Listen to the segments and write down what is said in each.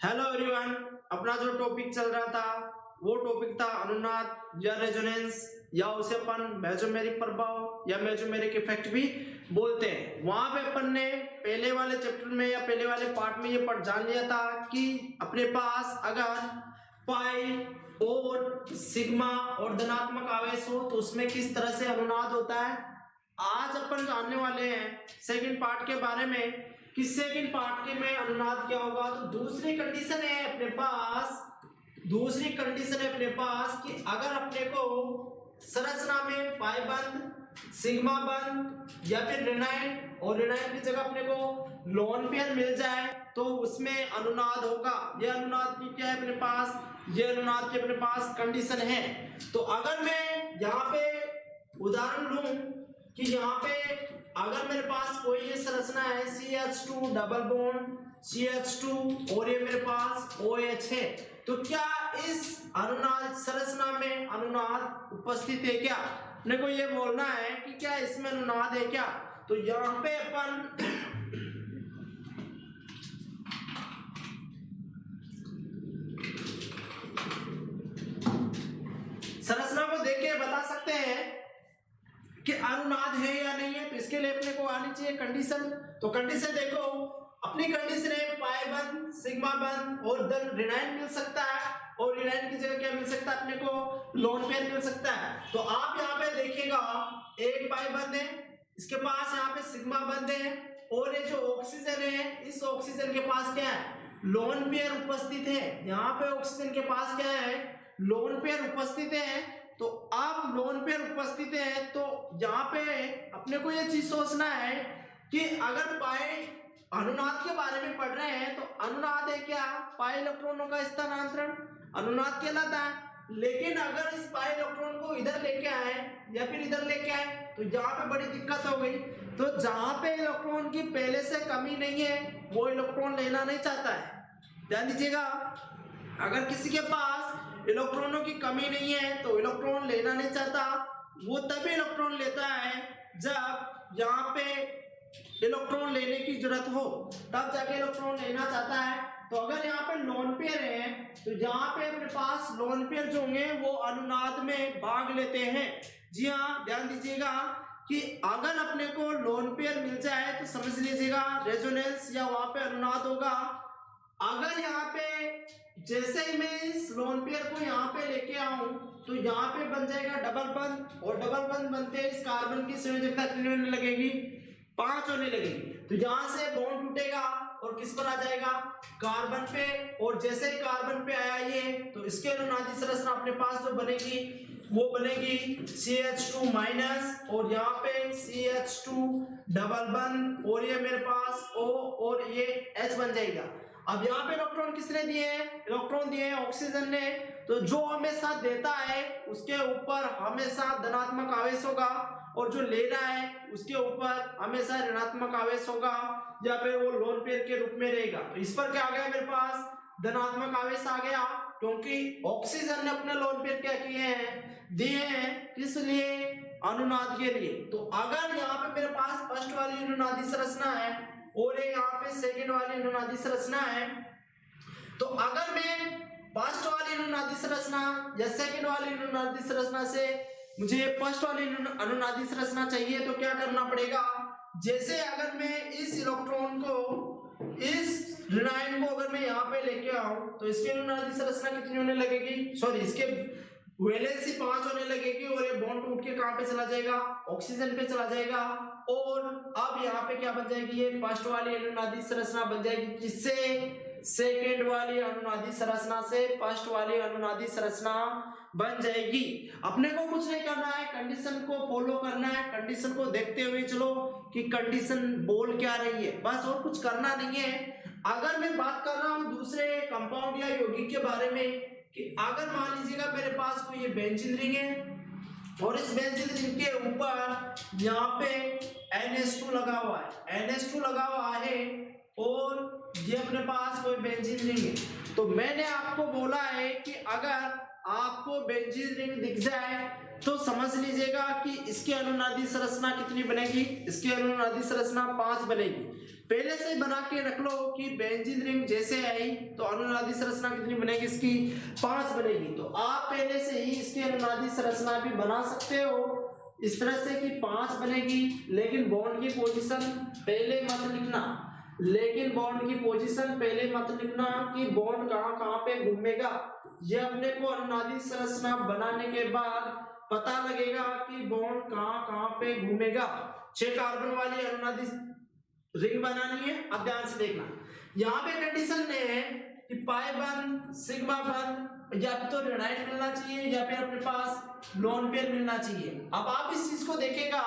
Hello everyone, अपना जो topic चल रहा था वो टॉपिक था अनुनाद या रेजोनेंस, या उसे अपन मेसोमेरिक प्रभाव या मेसोमेरिक इफेक्ट भी बोलते हैं। वहां पे अपन ने पहले वाले चैप्टर में या पहले वाले पार्ट में ये पढ़ जान लिया था कि अपने पास अगर पाई और सिग्मा और धनात्मक आवेश हो तो उसमें किस तरह से अनुनाद होता है। आज अपन जानने वाले हैं सेकंड पार्ट के बारे में कि सेकंड पार्ट के में अनुनाद क्या होगा। तो दूसरी कंडीशन है अपने पास कि अगर अपने को संरचना में पाई बंद, सिग्मा बंद या फिर रेनाइन और रेनाइन की जगह अपने को लोन पेयर मिल जाए तो उसमें अनुनाद होगा। यह अनुनाद की क्या है अपने पास, यह अनुनाद की अपने पास कंडीशन है। तो अगर मैं यहाँ पे उदाहरण लूं कि यहाँ पे अगर मेरे पास कोई ये संरचना है CH2 डबल बॉन्ड CH2 और ये मेरे पास OH है, तो क्या इस अनुनाद संरचना में अनुनाद उपस्थित है क्या? अपने को ये बोलना है कि क्या इसमें अनुनाद है क्या। तो यहाँ पे अपन संरचना को देख के बता सकते हैं कि अनुनाद है या नहीं है। तो इसके लिए अपने को आनी चाहिए कंडीशन। तो कंडीशन देखो, अपनी कंडीशन है पाई बंद, सिग्मा बंद और देन रेनाइन मिल सकता है और रेनाइन की जगह क्या मिल सकता है अपने को लोन पेयर मिल सकता है। तो आप यहाँ पे देखिएगा एक पाई बंद है, इसके पास यहाँ पे सिग्मा बंद है और ये जो ऑक्सीजन है इस ऑक्सीजन के पास क्या है लोन पेयर उपस्थित है। यहाँ पे ऑक्सीजन के पास क्या है लोन पेयर उपस्थित है। तो आप लोन पेयर उपस्थित है तो यहाँ पे अपने को ये चीज सोचना है कि अगर पाई अनुनाद के बारे में पढ़ रहे हैं तो अनुनाद है क्या पाई इलेक्ट्रॉनों का स्थानांतरण अनुनाद कहलाता है। लेकिन अगर इस पाई इलेक्ट्रॉन को इधर लेके आए या फिर इधर लेके आए तो यहाँ पे बड़ी दिक्कत हो गई। तो जहां पे इलेक्ट्रॉन की पहले से कमी नहीं है वो इलेक्ट्रॉन लेना नहीं चाहता है। ध्यान दीजिएगा, अगर किसी के पास इलेक्ट्रॉनों की कमी नहीं है तो इलेक्ट्रॉन लेना नहीं चाहता, वो तभी इलेक्ट्रॉन लेता है जब यहाँ पे इलेक्ट्रॉन लेने की जरूरत हो, तब जाके इलेक्ट्रॉन लेना चाहता है। तो अगर यहाँ पे लोन पेयर है तो यहाँ पे अपने पास लोन पेयर जो होंगे वो अनुनाद में भाग लेते हैं। जी हाँ, ध्यान दीजिएगा कि अगर अपने को लोन पेयर मिल जाए तो समझ लीजिएगा रेजोनेंस या वहां पे अनुनाद होगा। अगर यहाँ पे जैसे ही मैं इस लोन पेयर को यहाँ पे लेके आऊं तो यहाँ पे बन जाएगा डबल बंद और डबल बंद बनते इस कार्बन की संयोजकता कितनी होने लगेगी 5 होने लगेगी। तो यहाँ से बॉन्ड टूटेगा और किस पर आ जाएगा कार्बन पे, और जैसे ही कार्बन पे आया ये तो इसके अनुनादी संरचना अपने पास जो बनेगी वो बनेगी CH2 माइनस और यहाँ पे CH2 डबल बंद और ये मेरे पास O और ये H बन जाएगा। अब यहाँ पे इलेक्ट्रॉन किसने दिए हैं इलेक्ट्रॉन दिए हैं ऑक्सीजन ने। तो जो हमेशा देता है उसके ऊपर हमेशा धनात्मक आवेश होगा और जो ले रहा है उसके ऊपर हमेशा ऋणात्मक आवेश होगा या फिर वो लोन पेयर के रूप में रहेगा। तो इस पर क्या आ गया मेरे पास धनात्मक आवेश आ गया क्योंकि ऑक्सीजन ने अपने लोन पेयर क्या किए हैं दिए हैं, इसलिए अनुनाद के लिए। तो अगर यहाँ पे मेरे पास फर्स्ट वाली अनुनादी संरचना है और यहाँ पे सेकेंड वाली अनुनादी संरचना है, तो अगर मैं फर्स्ट वाली अनुनादी संरचना या सेकेंड वाली अनुनादी संरचना से मुझे फर्स्ट वाली अनुनादी संरचना चाहिए तो क्या करना पड़ेगा, जैसे अगर मैं इस इलेक्ट्रॉन को इस रेनाइन को अगर मैं यहाँ पे लेके आऊं तो इसकी अनुनादी संरचना कितनी होने लगेगी, सॉरी इसके वैलेंसी 5 होने लगेगी और ये बॉन्ड टूट के कहां पे चला जाएगा ऑक्सीजन पे चला जाएगा। और अब यहाँ पे क्या बन जाएगी ये फर्स्ट वाली अनुनादी संरचना बन जाएगी, जिससे सेकेंड वाली अनुनादी संरचना से फर्स्ट वाली अनुनादी संरचना बन जाएगी। अपने को कुछ नहीं करना है, कंडीशन को फॉलो करना है, कंडीशन को देखते हुए चलो कि कंडीशन बोल क्या रही है, बस और कुछ करना नहीं है। अगर मैं बात कर रहा हूं दूसरे कंपाउंड या यौगिक के बारे में कि अगर मान लीजिएगा मेरे पास कोई ये बेंजीन रिंग है और इस बेंजीन रिंग के ऊपर यहाँ पे NH2 लगा हुआ है, NH2 लगा हुआ है और ये अपने पास कोई बेंजीन रिंग है। तो मैंने आपको बोला है कि अगर आपको बेंजीन रिंग दिख जाए तो समझ लीजिएगा कि इसकी अनुनादी संरचना कितनी बनेगी, इसकी अनुनादी संरचना 5 बनेगी। पहले से बना के रख लो कि बेंजीन रिंग जैसे आई तो अनुनादी संरचना कितनी बनेगी इसकी 5 बनेगी। तो आप पहले से ही इसकी अनुनादी संरचना भी बना सकते हो इस तरह से कि 5 बनेगी, लेकिन बॉन्ड की पोजीशन पहले मत लिखना, लेकिन बॉन्ड की पोजीशन पहले मत लिखना कि बॉन्ड कहाँ कहाँ पे घूमेगा। ये अपने को अनुनादी संरचना बनाने के बाद पता लगेगा कि बॉन्ड कहाँ कहाँ पे घूमेगा। 6 कार्बन वाली अनुनादी रिंग बनानी है। अब ध्यान से देखना, यहाँ पे कंडीशन है कि पाई बंद सिग्मा बंद या तो रेनाइट मिलना चाहिए या फिर अपने पास लोन पेयर मिलना चाहिए। अब आप इस चीज को देखेगा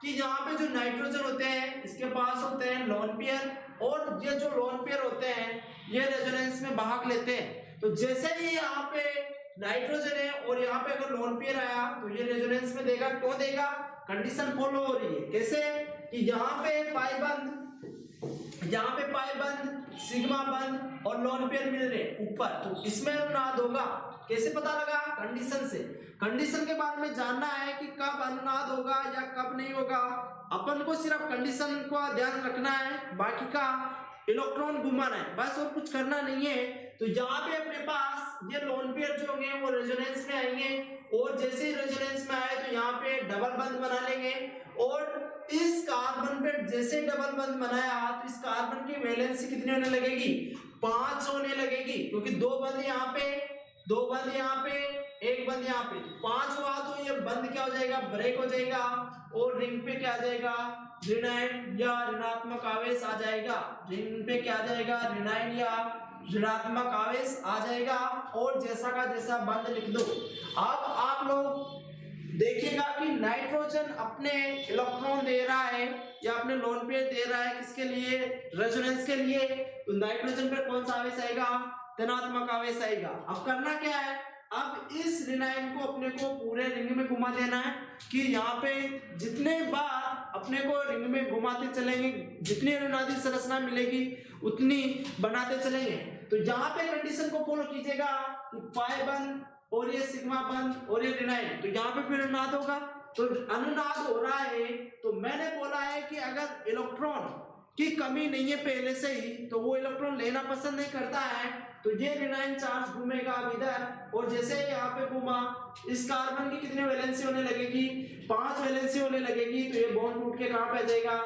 कि यहाँ पे जो नाइट्रोजन होते हैं इसके पास होते हैं लोन पेयर, और ये जो लोन पेयर होते हैं ये रेजोनेंस में भाग लेते हैं। तो जैसे ही यहाँ पे नाइट्रोजन है और यहाँ पे अगर लोन पेयर आया तो ये रेजोनेंस में देगा। क्यों देगा? कंडीशन फॉलो हो रही है। कैसे कि यहाँ पे पाई बंद सिग्मा बंद और लोन पेयर मिल रहे ऊपर, तो इसमें अनुनाद होगा। कैसे पता लगा? कंडीशन से। कंडीशन के बारे में जानना है कि कब अनुनाद होगा या कब नहीं होगा। अपन को सिर्फ कंडीशन को ध्यान रखना है, बाकी का इलेक्ट्रॉन घुमाना है, बस और कुछ करना नहीं है। तो यहाँ पे अपने पास ये लोन पेयर जो होंगे वो रेजोनेंस में आएंगे, और जैसे ही रेजोनेंस में आए तो यहाँ पे डबल बंद बना लेंगे, और इस कार्बन पे जैसे डबल बंद बनाया तो इस कार्बन की वैलेंसी कितनी होने लगेगी? 5 होने लगेगी, क्योंकि 2 बंद यहाँ पे, 2 बंद यहाँ पे, 1 बंद यहाँ पे, 5 हुआ तो ये बंद क्या हो जाएगा? ब्रेक हो जाएगा, और रिंग पे क्या आ जाएगा? ऋणायन या ऋणात्मक आवेश आ जाएगा। रिंग पे क्या आ जाएगा? ऋणायन या ऋणात्मक आवेश आ जाएगा, और जैसा का जैसा बंद लिख दो। अब आप लोग देखिएगा कि नाइट्रोजन अपने इलेक्ट्रॉन दे रहा है या अपने लोन पेयर दे रहा है, किसके लिए? रेजोनेंस के लिए। तो नाइट्रोजन पे कौन सा आवेश आएगा? धनात्मक आवेश आएगा। अब करना क्या है? अब इस ऋणायन को अपने को पूरे रिंग में घुमा देना है कि यहाँ पे जितने बार अपने को रिंग में घुमाते चलेंगे, जितनी अनुनादी संरचना मिलेगी उतनी बनाते चलेंगे। तो यहाँ पे कंडीशन को फॉलो कीजिएगा कि पाई बंद और ये सिग्मा बंद और ये ऋणायन, तो यहाँ पे फिर अनुनाद होगा। तो अनुनाद हो रहा है, तो मैंने बोला है कि अगर इलेक्ट्रॉन की कमी नहीं है पहले से ही तो वो इलेक्ट्रॉन लेना पसंद नहीं करता है, तो ये ऋणायन चार्ज घूमेगा इधर, और जैसे यहाँ पे घूमा इस कार्बन की कितनी वैलेंसी होने लगेगी? 5 वैलेंसी होने लगेगी। तो ये बॉन्ड टूट के कहाँ पे आ जाएगा?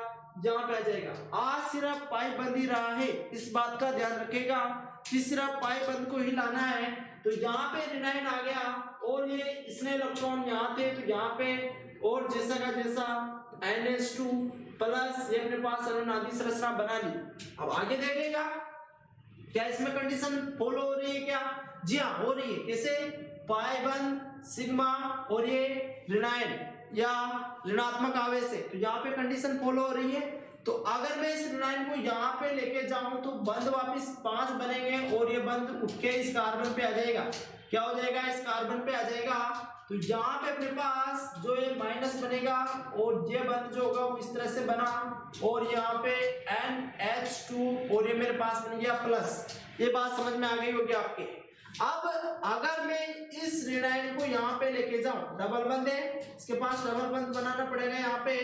यहाँ पे आ जाएगा। आज सिर्फ पाई बंद ही रहा है, इस बात का ध्यान रखेगा कि सिर्फ पाई बंद को ही लाना है। तो यहाँ पे ऋणायन आ गया, और ये इसने इलेक्ट्रॉन यहाँ थे तो यहाँ पे, और जैसा का जैसा NH2 प्लस ये अपने पास अनुनादी संरचना बना ली। अब आगे देखेगा क्या इसमें कंडीशन फॉलो हो रही है क्या? जी हाँ, हो रही है। कैसे? पाई बंद सिग्मा और ये ऋणायन या ऋणात्मक आवेश है, तो यहाँ पे कंडीशन फॉलो हो रही है। तो अगर मैं इस ऋणायन को यहाँ पे लेके जाऊं तो बंद वापस 5 बनेंगे, और ये बंद उठ के इस कार्बन पे आ जाएगा। क्या हो जाएगा? इस कार्बन पे आ जाएगा। तो यहाँ पे अपने पास जो ये माइनस बनेगा, और ये बंद जो होगा वो इस तरह से बना, और यहाँ पे NH2 और ये मेरे पास बन गया प्लस। ये बात समझ में आ गई होगी आपके। अब अगर मैं इस ऋणायन को यहाँ पे लेके जाऊं, डबल बंद है, इसके पास डबल बंद बनाना पड़ेगा, यहाँ पे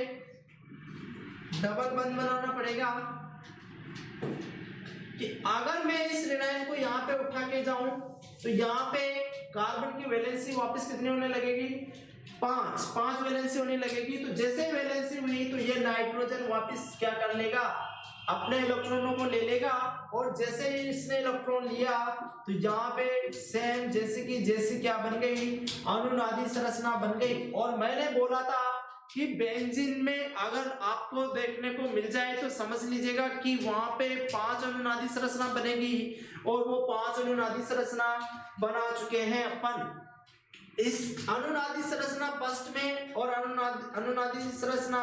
डबल बंद बनाना पड़ेगा कि अगर मैं इस ऋणायन को यहाँ पे उठा के जाऊं तो यहाँ पे कार्बन की वैलेंसी वापस कितनी होने लगेगी? 5 वैलेंसी होने लगेगी। तो जैसे वैलेंसी हुई तो ये नाइट्रोजन वापस क्या कर लेगा? अपने इलेक्ट्रॉनों को ले लेगा, और जैसे ही इसने इलेक्ट्रॉन लिया तो यहाँ पे सेम जैसे क्या बन गई? अनुनादी संरचना बन गई। और मैंने बोला था कि बेंजीन में अगर आपको देखने को मिल जाए तो समझ लीजिएगा कि वहां पे 5 अनुनादी संरचना बनेगी, और वो 5 अनुनादी संरचना बना चुके हैं अपन। इस अनुनादी संरचना फर्स्ट में और अनुनादी संरचना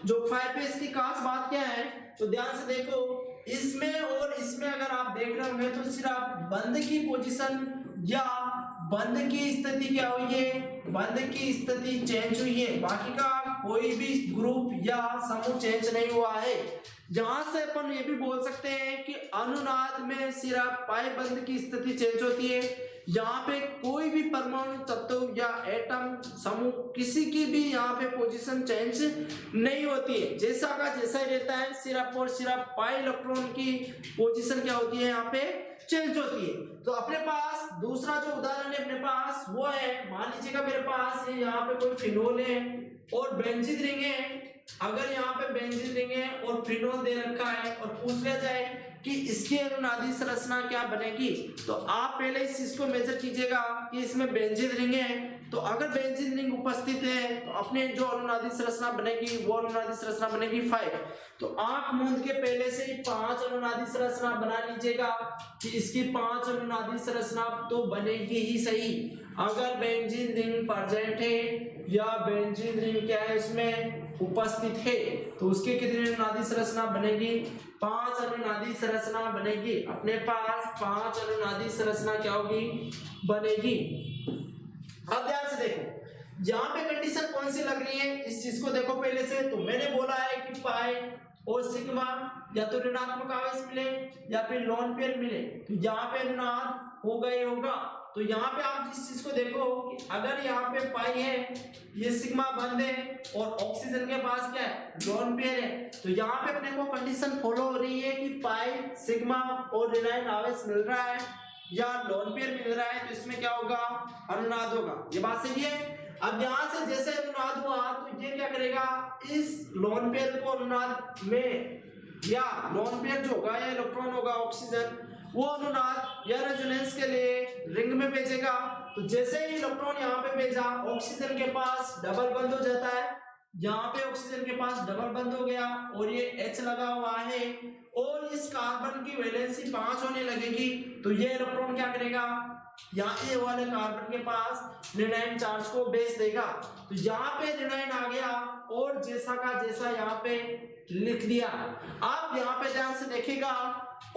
जो 5 की खास बात क्या है? तो ध्यान से देखो, इसमें और इसमें अगर आप देख रहे होंगे तो सिर्फ बंद की पोजीशन या बंद की स्थिति क्या हुई है? बंद की स्थिति चेंज हुई है, बाकी का कोई भी ग्रुप या समूह चेंज नहीं हुआ है। जहां से अपन ये भी बोल सकते हैं कि अनुनाद में सिर्फ पाइबंद की स्थिति चेंज होती है। यहाँ पे कोई भी परमाणु तत्व या एटम समूह किसी की भी यहाँ पे पोजीशन चेंज नहीं होती है, जैसा का जैसा ही रहता है। सिर्फ और सिर्फ पाई इलेक्ट्रॉन की पोजीशन क्या होती है, यहाँ पे चेंज होती है। तो अपने पास दूसरा जो उदाहरण है अपने पास वो है, मान लीजिएगा मेरे पास यहाँ पे कोई फिनोल है और बेंजीन रिंग है। अगर यहाँ पे बेंजीन रिंग है और फिनोल दे रखा है और पूछ लिया जाए कि इसकी अनुनादी संरचना क्या बनेगी, तो आप पहले इस चीज को मेजर कीजिएगा कि इसमें बेंजीन रिंग है। तो अगर बेंजीन रिंग उपस्थित है तो अपने जो अनुनादी संरचना बनेगी वो अनुनादी संरचना बनेगी 5। तो आंख मूंद के पहले से ही 5 अनुनादी संरचना बना लीजिएगा कि इसकी 5 अनुनादी संरचना तो बनेगी ही सही। अगर बेंजीन रिंग प्रेजेंट है या बेंजीन रिंग क्या है इसमें उपस्थित है तो उसके कितनी अनुनादी संरचना बनेगी, 5 अनुनादी संरचना बनेगी। अपने पास 5 अनुनादी संरचना क्या होगी, बनेगी। अब ध्यान से देखो यहाँ पे कंडीशन कौन सी लग रही है, इस चीज को देखो पहले से। तो मैंने बोला है कि पाई और सिग्मा या तो ऋणात्मक आवेश मिले या फिर लोन पेयर मिले, तो यहाँ पे अनुनाद होगा ही होगा। तो यहाँ पे आप इस चीज को देखो कि अगर यहाँ पे पाई है, ये सिग्मा बंद है और ऑक्सीजन के पास क्या है, लोन पेयर है, तो यहाँ पे अपने को कंडीशन फॉलो हो रही है कि पाई सिग्मा और ऋणायन आवेश मिल रहा है या लोन पेयर मिल रहा है, तो इसमें क्या होगा, अनुनाद होगा। ये बात सही है। अब यहाँ से जैसे अनुनाद हुआ तो ये क्या करेगा, इस लोन पेयर को अनुनाद में या लोन पेयर जो होगा या इलेक्ट्रॉन होगा ऑक्सीजन, वो अनुनाद या रेजोनेंस के लिए रिंग में भेजेगा। तो जैसे ही इलेक्ट्रॉन यहाँ पे भेजा, ऑक्सीजन के पास डबल बंद हो जाता है। यहाँ पे ऑक्सीजन के पास डबल बंद हो गया और ये H लगा हुआ है और इस कार्बन की वैलेंसी 5 होने लगेगी। तो ये इलेक्ट्रॉन क्या करेगा, यहाँ ए वाले कार्बन के पास ऋणायन चार्ज को भेज देगा। तो यहाँ पे ऋणायन आ गया और जैसा का जैसा यहाँ पे लिख दिया। आप यहाँ पे ध्यान से देखिएगा,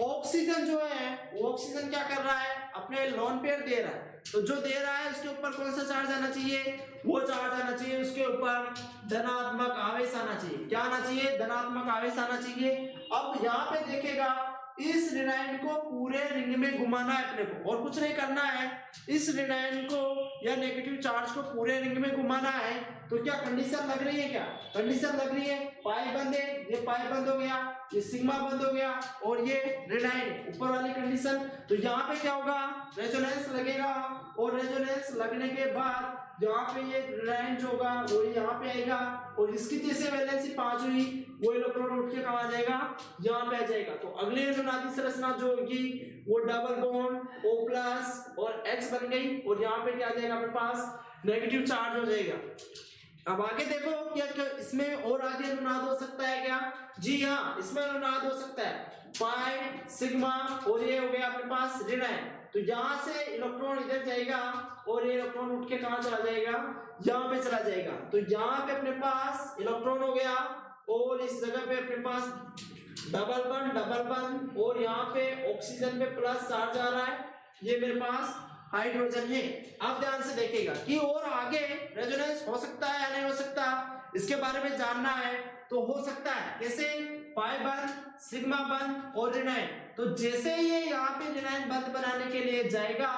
ऑक्सीजन जो है वो ऑक्सीजन क्या कर रहा है, अपने लोन पेयर दे रहा है। तो जो दे रहा है उसके ऊपर कौन सा चार्ज आना चाहिए, वो चार्ज आना चाहिए, उसके ऊपर धनात्मक आवेश आना चाहिए। क्या आना चाहिए, धनात्मक आवेश आना चाहिए। अब यहाँ पे देखेगा, इस ऋणायन को पूरे रिंग में घुमाना है अपने को और कुछ नहीं करना है। इस ऋणायन को या नेगेटिव चार्ज को पूरे रिंग में घुमाना है। तो क्या कंडीशन लग रही है, क्या कंडीशन लग रही है, पाई बंद है, ये पाई बंद हो गया, ये सिग्मा बंद हो गया और ये ऋणायन ऊपर वाली कंडीशन। तो यहाँ पे क्या होगा, रेजोनेंस लगेगा और रेजोनेंस लगने के बाद जहाँ पे ये ऋणायन जो होगा वो यहाँ पे आएगा और इसकी जैसे वैलेंसी 5 हुई, वो इलेक्ट्रॉन उठ के कहाँ आ जाएगा, यहाँ पे आ जाएगा। तो अगली अनुनादी संरचना जो होगी वो डबल बॉन्ड O+ और H बन गई और यहाँ पे क्या आ जाएगा, अपने पास नेगेटिव चार्ज हो जाएगा। अब आगे देखो क्या इसमें और आगे अनुनाद हो सकता है क्या, जी हाँ, इसमें अनुनाद हो सकता है। पाई सिग्मा और ये हो गया अपने पास ऋणायन। तो यहाँ से इलेक्ट्रॉन इधर जाएगा और ये इलेक्ट्रॉन उठ के कहाँ चला जाएगा, यहाँ पे चला जाएगा। तो यहाँ पे अपने पास इलेक्ट्रॉन हो गया और इस जगह पे अपने पास डबल बंद और यहाँ पे ऑक्सीजन पे प्लस चार्ज आ रहा है, ये मेरे पास हाइड्रोजन है। आप ध्यान से देखिएगा कि और आगे रेजोनेंस हो सकता है या नहीं हो सकता, इसके बारे में जानना है तो हो सकता है। कैसे, पाई बंद, सिग्मा बंद और ऋणायन। तो जैसे ये यहाँ पे ऋणायन बंद बनाने के लिए जाएगा,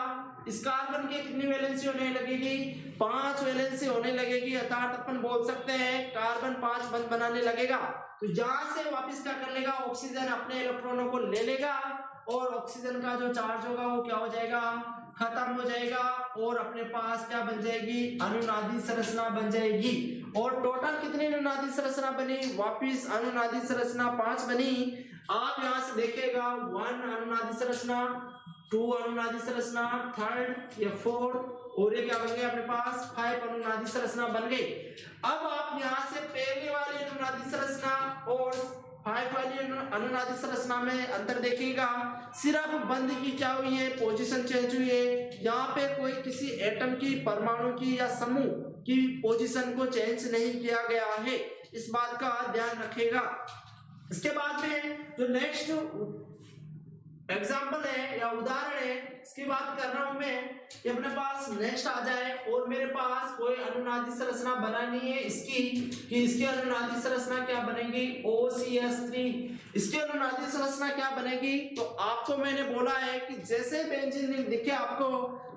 इस कार्बन की कितनी वैलेंसी होने लगेगी, 5 वैलेंसी होने लगेगी। अर्थात अपन बोल सकते हैं कार्बन 5 बंद बनाने लगेगा। तो यहाँ से वापस क्या कर लेगा, ऑक्सीजन अपने इलेक्ट्रॉनों को ले लेगा और ऑक्सीजन का जो चार्ज होगा वो क्या हो जाएगा, खत्म हो जाएगा और अपने पास क्या बन जाएगी, अनुनादी संरचना बन जाएगी। और टोटल कितनी अनुनादी संरचना बनी, वापिस अनुनादी संरचना 5 बनी। आप यहाँ से देखिएगा 1 अनुनादी संरचना, 2 अनुनादी संरचना, 3rd या 4th और ये क्या बन गया अपने पास 5 अनुनादी संरचना बन गई। अब आप यहाँ से पहले वाली अनुनादी संरचना और 5 वाली अनुनादी संरचना में अंतर देखिएगा। सिर्फ बंद की क्या हुई है, पोजीशन चेंज हुई है। यहाँ पे कोई किसी एटम की, परमाणु की या समूह की पोजीशन को चेंज नहीं किया गया है, इस बात का ध्यान रखिएगा। इसके बाद में जो नेक्स्ट एग्जाम्पल है या उदाहरण है, इसकी बात कर रहा हूं मैं कि अपने पास नेक्स्ट आ जाए और मेरे पास कोई अनुनादी संरचना बनानी है इसकी अनुनादी संरचना क्या बनेगी, OCH3। इसकी अनुनादी संरचना क्या बनेगी, तो आपको मैंने बोला है कि जैसे बेंजीन रिंग दिखे आपको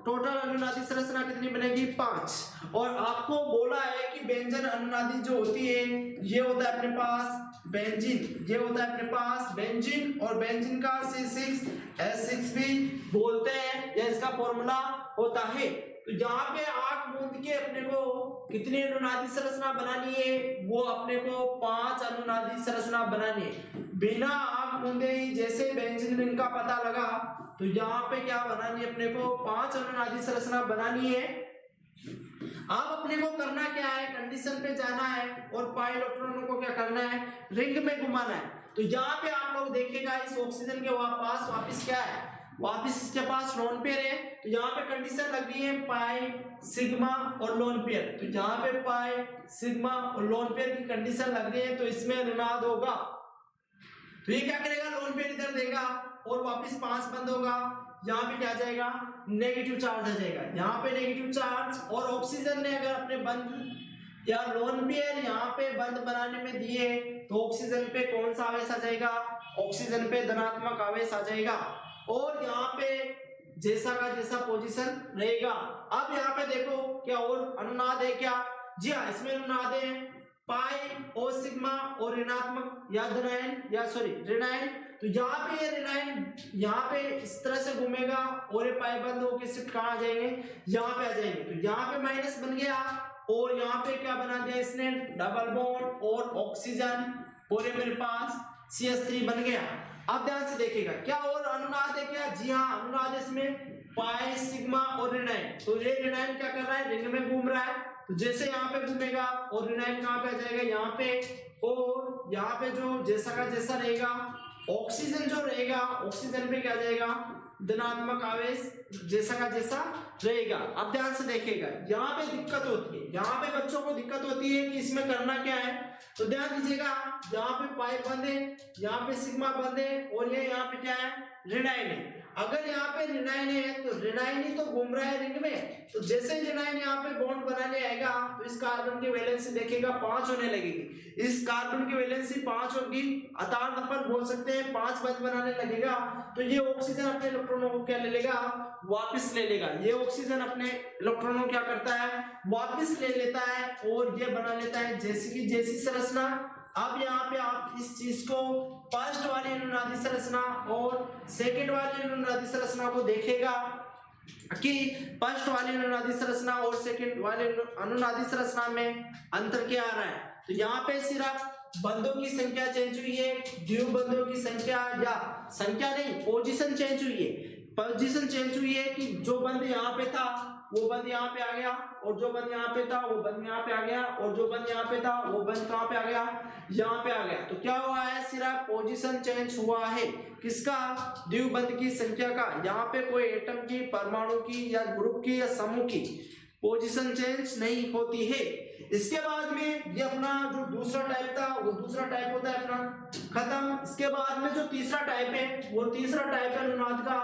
टोटल अनुनादी संरचना कितनी बनेगी, 5। और आपको बोला है कि बेंजीन अनुनादी जो होती है ये होता है अपने पास बेंजीन, ये होता है अपने पास बेंजीन, और बेंजीन का C6H6 भी बोलते हैं, यह इसका फॉर्मूला होता है। तो यहाँ पे आंख मूंद के अपने को कितनी अनुनादी संरचना बनानी है, वो अपने को 5 अनुनादी संरचना बनानी है। बिना आंख मूंदे ही जैसे बेंजीन रिंग का पता लगा तो यहाँ पे क्या बनानी है, अपने को 5 अनुनादी संरचना बनानी है। अब अपने को करना क्या है, कंडीशन पे जाना है और पाई इलेक्ट्रॉनों को क्या करना है, रिंग में घुमाना है। तो यहाँ पे आप लोग देखिएगा इस ऑक्सीजन के पास वापस क्या है, वापस इसके पास लोन पेयर है। तो यहाँ पे कंडीशन लग रही है पाई सिग्मा और लोन पेयर। तो यहाँ पे पाई सिग्मा और लोन पेयर की कंडीशन लग रही है, तो इसमें अनुनाद होगा। तो ये क्या करेगा, लोन पेयर इधर देगा और वापस 5 बंद होगा। यहाँ पे क्या जाएगा, नेगेटिव चार्ज आ जाएगा, यहाँ पे नेगेटिव चार्ज। और ऑक्सीजन ने अगर अपने बंद या लोन पेयर यहाँ पे बंद बनाने में दिए तो ऑक्सीजन पे कौन सा आवेश आ जाएगा, ऑक्सीजन पे धनात्मक आवेश आ जाएगा। और यहाँ पे जैसा का जैसा पोजीशन रहेगा। अब यहाँ पे देखो क्या और अनुनाद है क्या, जी हाँ इसमें अनुनाद है पाई और सिग्मा और ऋणात्मक या धनायन या सॉरी ऋणायन। तो यहाँ पे ये ऋणायन यहाँ पे इस तरह से घूमेगा और ये पाई बंद होकर शिफ्ट कहाँ आ जाएंगे, यहाँ पे आ जाएंगे। तो यहाँ पे माइनस बन गया और यहाँ पे क्या बना दिया इसने, डबल बॉन्ड और ऑक्सीजन, और ये मेरे पास CH3 बन गया। अब ध्यान से देखिएगा क्या और अनुनाद है क्या, जी हाँ अनुनाद है इसमें पाई सिग्मा और ऋणायन। तो ये ऋणायन क्या कर रहा है, रिंग में घूम रहा है। तो जैसे यहाँ पे घूमेगा और ऋणायन कहाँ पे आ जाएगा, यहाँ पे, और यहाँ पे जो जैसा का जैसा रहेगा ऑक्सीजन जो रहेगा ऑक्सीजन पे क्या जाएगा, धनात्मक आवेश जैसा का जैसा रहेगा। अब ध्यान से देखिएगा यहाँ पे दिक्कत होती है, यहाँ पे बच्चों को दिक्कत होती है कि इसमें करना क्या है। तो ध्यान दीजिएगा यहाँ पे पाई बंद है, यहाँ पे सिग्मा बंद है और ये यहाँ पे क्या है, ऋणायन है। अगर यहाँ पे ऋणायन है तो ऋणायन ही तो घूम रहा है रिंग में। तो जैसे ऋणायन यहाँ पे बॉन्ड बनाने आएगा तो इस कार्बन की वैलेंसी देखिएगा 5 होने लगेगी, इस कार्बन की वैलेंसी 5 होगी, अर्थात अपन बोल सकते हैं 5 बंद बनाने लगेगा। तो ये ऑक्सीजन अपने इलेक्ट्रॉनों को क्या ले लेगा, वापस ले लेगा। ये ऑक्सीजन अपने इलेक्ट्रॉनों को क्या करता है, वापस ले लेता है और ये बना लेता है जैसी की जैसी संरचना। अब यहाँ पे आप इस चीज को फर्स्ट वाली अनुनादी संरचना और सेकंड वाली अनुनादी संरचना को देखेगा कि फर्स्ट वाली अनुनादी संरचना और सेकंड वाली अनुनादी संरचना में अंतर क्या आ रहा है। तो यहाँ पे सिर्फ बंधों की संख्या चेंज हुई है, द्वितीय बंधों की संख्या या संख्या नहीं पोजीशन चेंज हुई है, पोजीशन चेंज हुई है कि जो बंद यहाँ पे था वो बंद यहाँ पे आ गया, और जो बंद यहाँ पे था वो बंद यहाँ पे आ गया, और जो बंद यहाँ पे था वो बंद कहाँ पे आ गया, यहाँ पे आ गया। तो क्या हुआ है, सिर्फ पोजीशन चेंज हुआ है किसका, द्विबंध की संख्या का। यहाँ पे कोई एटम की, परमाणु की या ग्रुप की या समूह की पोजीशन चेंज नहीं होती है। इसके बाद में ये अपना जो दूसरा टाइप था वो दूसरा टाइप होता है अपना खत्म। इसके बाद में जो तीसरा टाइप है वो तीसरा टाइप है अनुनाद का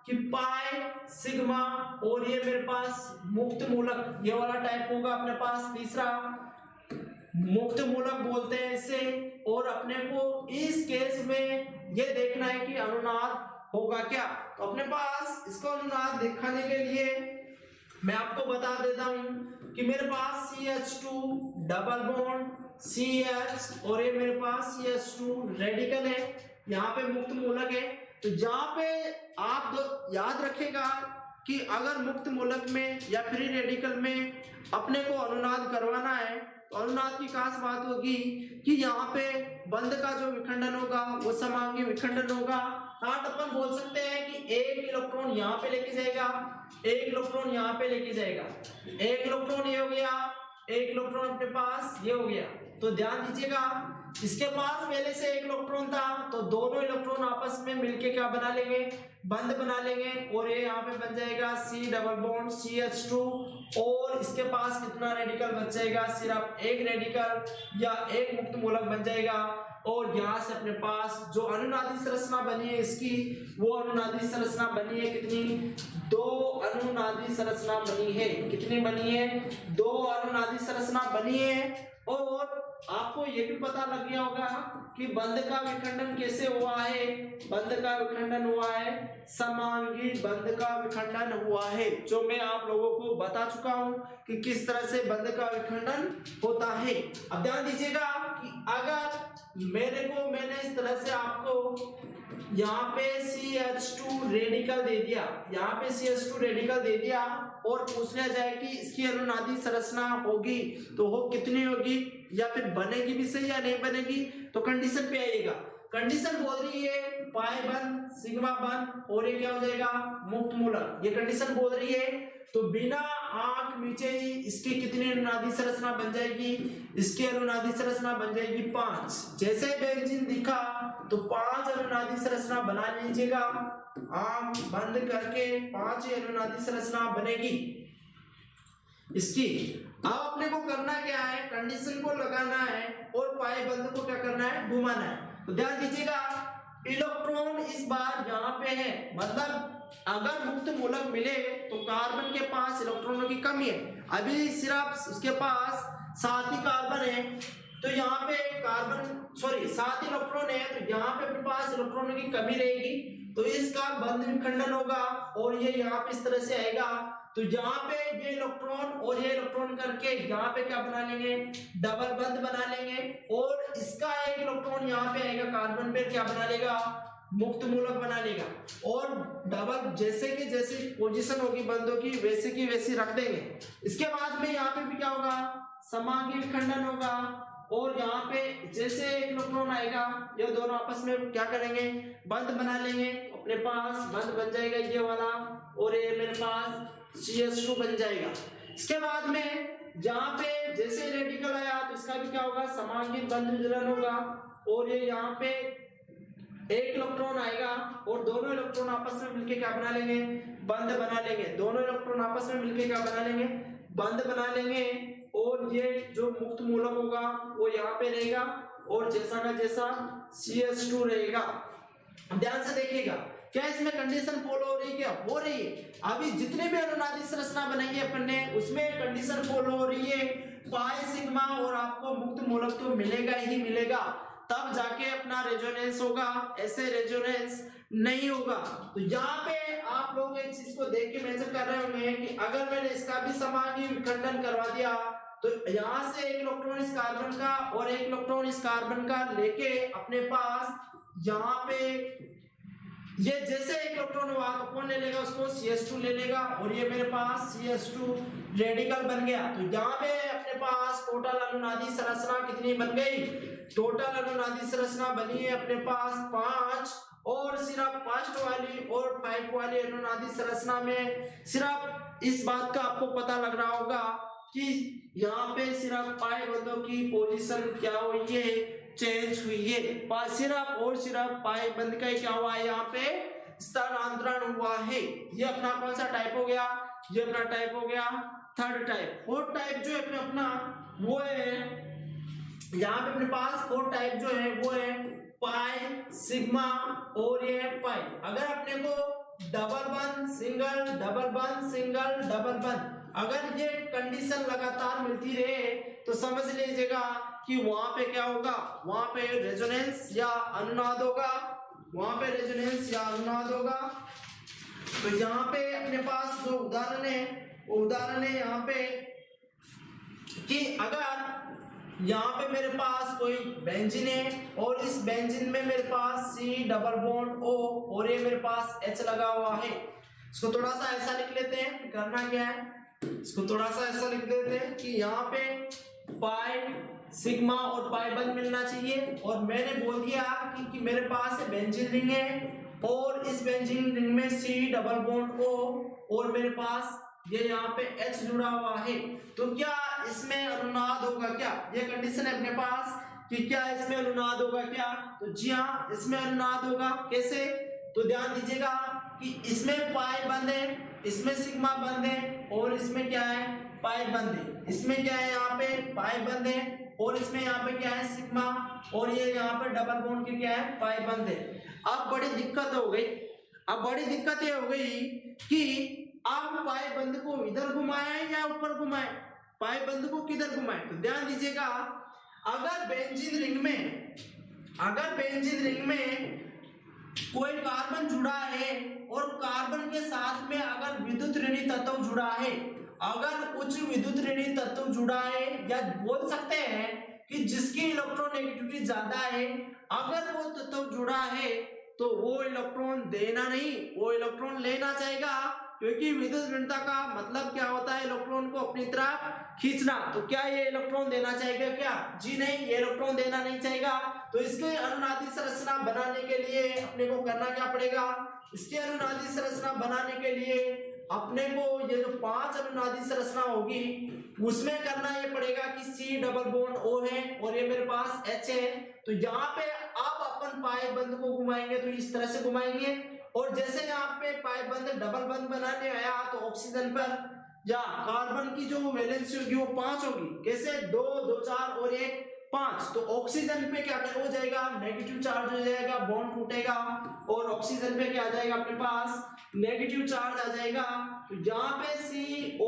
कि पाई सिग्मा और ये मेरे पास मुक्त मूलक, ये वाला टाइप होगा अपने पास तीसरा, मुक्त मूलक बोलते हैं इसे। और अपने को इस केस में ये देखना है कि अनुनाद होगा क्या। तो अपने पास इसको अनुनाद दिखाने के लिए मैं आपको बता देता हूं कि मेरे पास CH2 डबल बॉन्ड CH और ये मेरे पास CH2 रेडिकल है, यहाँ पे मुक्त मूलक है। तो जहाँ पे आप याद रखेगा कि अगर मुक्त मूलक में या फ्री रेडिकल में अपने को अनुनाद करवाना है तो अनुनाद की खास बात होगी कि यहाँ पे बंध का जो विखंडन होगा वो समांगी विखंडन होगा। हाँ अपन बोल सकते हैं कि एक इलेक्ट्रॉन यहाँ पे लेके जाएगा, एक इलेक्ट्रॉन यहाँ पे लेके जाएगा, एक इलेक्ट्रॉन ये हो गया, एक इलेक्ट्रॉन अपने पास ये हो गया। तो ध्यान दीजिएगा इसके पास पहले से एक इलेक्ट्रॉन था तो दोनों इलेक्ट्रॉन आपस में मिलके क्या बना लेंगे, बंध बना लेंगे, और ये यहाँ पे बन जाएगा C डबल बॉन्ड CH2 और इसके पास कितना रेडिकल बच जाएगा, सिर्फ एक रेडिकल या एक मुक्त मूलक बन जाएगा। और यहाँ से अपने पास जो अनुनादी संरचना बनी है इसकी, वो अनुनादी संरचना बनी है कितनी, 2 अनुनादी संरचना बनी है। कितनी बनी है, 2 अनुनादी संरचना बनी है। और आपको ये भी पता लग गया होगा कि बंध का विखंडन कैसे हुआ है। बंध का विखंडन हुआ है, समांगी बंध का विखंडन हुआ है, जो मैं आप लोगों को बता चुका हूं कि किस तरह से बंध का विखंडन होता है। अब ध्यान दीजिएगा कि अगर मैंने इस तरह से आपको यहाँ पे CH2 रेडिकल दे दिया, यहाँ पे CH2 रेडिकल दे दिया और पूछ लिया जाए कि इसकी अनुनादी संरचना होगी तो वो कितनी होगी, या फिर बनेगी भी सही या नहीं बनेगी, तो कंडीशन पे आइएगा। कंडीशन बोल रही है पाई बंध, सिग्मा बंध और ये क्या हो जाएगा, मुक्त मूलक। ये कंडीशन बोल रही है, तो बिना आंख मीचे ही इसकी कितनी अनुनादी संरचना बन जाएगी, इसकी अनुनादी संरचना बन जाएगी 5। जैसे बेंजीन दिखा तो 5 अनुनादी संरचना बना लीजिएगा, आंख बंद करके 5 अनुनादी संरचना बनेगी इसकी। अब अपने को करना क्या है, कंडीशन को लगाना है और पाई बंध को क्या करना है, घुमाना है। तो ध्यान दीजिएगा, इलेक्ट्रॉन इस बार यहाँ पे है, मतलब अगर मुक्त मूलक मिले तो कार्बन के पास इलेक्ट्रॉनों की कमी है। अभी सिर्फ उसके पास 7 ही कार्बन है, तो यहाँ पे कार्बन 7 इलेक्ट्रॉन है, तो यहाँ पे अपने पास इलेक्ट्रॉनों की कमी रहेगी, तो इसका बंध विखंडन होगा और ये यहाँ पे इस तरह से आएगा। तो यहाँ पे ये इलेक्ट्रॉन और ये इलेक्ट्रॉन करके यहाँ पे क्या बना लेंगे, डबल बंध बना लेंगे, और इसका एक इलेक्ट्रॉन यहाँ पे आएगा कार्बन पे, क्या बना लेगा, मुक्त मूलक बना लेगा। और डबल जैसे कि जैसी पोजीशन होगी बंधों की वैसे की वैसी रख देंगे। इसके बाद में यहाँ पे भी क्या होगा, समांगी विखंडन होगा, और यहाँ पे जैसे एक इलेक्ट्रॉन आएगा ये दोनों आपस में क्या करेंगे, बंध बना लेंगे, अपने पास बंध बन जाएगा ये वाला, और ये मेरे पास CH2 बन जाएगा। इसके बाद में जहाँ पे जैसे रेडिकल आया तो इसका भी क्या होगा, समांगी बंध मिलन होगा, और ये यहाँ पे एक इलेक्ट्रॉन आएगा और दोनों इलेक्ट्रॉन आपस में मिलके क्या बना लेंगे, बंध बना लेंगे। दोनों इलेक्ट्रॉन आपस में मिलके क्या बना लेंगे, बंध बना लेंगे, और ये जो मुक्त मूलक होगा वो यहाँ पे रहेगा और जैसा का जैसा CH2 रहेगा। ध्यान से देखिएगा, क्या इसमें कंडीशन फॉलो हो रही है, क्या हो रही है। अभी जितने भी अनुनादी संरचना बनाई है अपन ने उसमें कंडीशन फॉलो हो रही है, पाई सिग्मा और आपको मुक्त मूलक तो मिलेगा ही मिलेगा, तब जाके अपना रेजोनेंस होगा, ऐसे रेजोनेंस नहीं होगा। तो यहाँ पे आप लोग एक चीज को देख के मेंशन कर रहे होंगे कि अगर मैंने इसका भी समांगी विखंडन करवा दिया तो यहाँ से एक इलेक्ट्रॉन इस कार्बन का और एक इलेक्ट्रॉन इस कार्बन का लेके अपने पास यहाँ पे ये जैसे एक इलेक्ट्रॉन हुआ तो कौन ले लेगा, उसको CH2 ले लेगा, और ये मेरे पास CH2 रेडिकल बन गया। तो यहाँ पे अपने पास टोटल अनुनादी संरचना कितनी बन गई, टोटल अनुनादी संरचना बनी है अपने पास 5, और सिर्फ 5 वाली और 5 वाली अनुनादी संरचना में सिर्फ इस बात का आपको पता लग रहा होगा कि यहाँ पे सिर्फ पाई बंधों की पोजीशन क्या हुई है, चेंज हुई है, सिर्फ और सिर्फ पाई बंध का ही क्या हुआ है, यहाँ पे स्थानांतरण हुआ है। ये अपना कौन सा टाइप हो गया, ये अपना टाइप हो गया 3rd टाइप। 4th टाइप जो है अपना वो है, यहाँ पे अपने पास 4th टाइप जो है वो है पाई सिग्मा और ये पाई। अगर अपने को डबल बंध सिंगल डबल बंध सिंगल डबल बंध अगर ये कंडीशन लगातार मिलती रहे तो समझ लीजिएगा कि वहां पे क्या होगा, वहां पे रेजोनेंस या अनुनाद होगा, वहां पे रेजोनेंस या अनुनाद होगा। तो यहाँ पे अपने पास जो उदाहरण है वो उदाहरण है यहाँ पे कि अगर यहाँ पे मेरे पास कोई बेंजीन है और इस बेंजीन में मेरे पास C डबल बॉन्ड O और ये मेरे पास H लगा हुआ है। इसको थोड़ा सा ऐसा लिख लेते हैं, करना क्या है, इसको थोड़ा सा ऐसा लिख देते हैं कि यहाँ पे पाई सिग्मा और पाई बंध मिलना चाहिए, और मैंने बोल दिया कि मेरे पास बेंजीन रिंग है और इस बेंजीन रिंग में C डबल बॉन्ड O और मेरे पास ये यहाँ पे H जुड़ा हुआ है। तो क्या इसमें अनुनाद होगा, क्या ये कंडीशन है अपने पास कि क्या इसमें अनुनाद होगा क्या, तो जी हाँ इसमें अनुनाद होगा। कैसे, तो ध्यान दीजिएगा कि इसमें पाई बंध है, इसमें सिग्मा बंध है और इसमें क्या है, पाई बंध है। इसमें क्या है, यहाँ पे पाई बंध है और इसमें यहाँ पे क्या है सिग्मा, और ये यहाँ पे डबल बॉन्ड की क्या है पाई बंद है। अब बड़ी दिक्कत हो गई, अब बड़ी दिक्कत ये हो गई कि अब पाई बंद को इधर घुमाए या ऊपर घुमाए, पाई बंद को किधर घुमाए। तो ध्यान दीजिएगा, अगर बेंजीन रिंग में कोई कार्बन जुड़ा है और कार्बन के साथ में अगर विद्युत ऋणी तत्व जुड़ा है, अगर उच्च विद्युत ऋणी तत्व जुड़ा है, या बोल सकते हैं कि जिसकी इलेक्ट्रोनेगेटिविटी ज्यादा है, अगर वो तत्व जुड़ा है तो वो इलेक्ट्रॉन देना नहीं, वो इलेक्ट्रॉन लेना चाहेगा, क्योंकि विद्युत ऋणता का मतलब क्या होता है, इलेक्ट्रॉन को अपनी तरफ खींचना। तो क्या ये इलेक्ट्रॉन देना चाहेगा क्या? जी नहीं, ये इलेक्ट्रॉन देना नहीं चाहेगा। तो इसके अनुनादी संरचना बनाने के लिए अपने को करना क्या पड़ेगा, इसके अनुनादी संरचना बनाने के लिए अपने को ये जो 5 अनुनादी संरचना होगी उसमें करना ये पड़ेगा कि C डबल बॉन्ड O है और ये मेरे पास H है। तो यहाँ पे अब अपन पाई बंद को घुमाएंगे तो इस तरह से घुमाएंगे, और जैसे यहाँ पे पाई बंद डबल बंद बनाने आया तो ऑक्सीजन पर या कार्बन की जो वैलेंसी होगी वो 5 होगी। कैसे? 2 2 4 और 1 5। तो ऑक्सीजन पे क्या हो जाएगा, नेगेटिव चार्ज हो जाएगा, बॉन्ड टूटेगा और ऑक्सीजन पे क्या आ जाएगा अपने पास, नेगेटिव चार्ज आ जाएगा। तो यहाँ पे CO-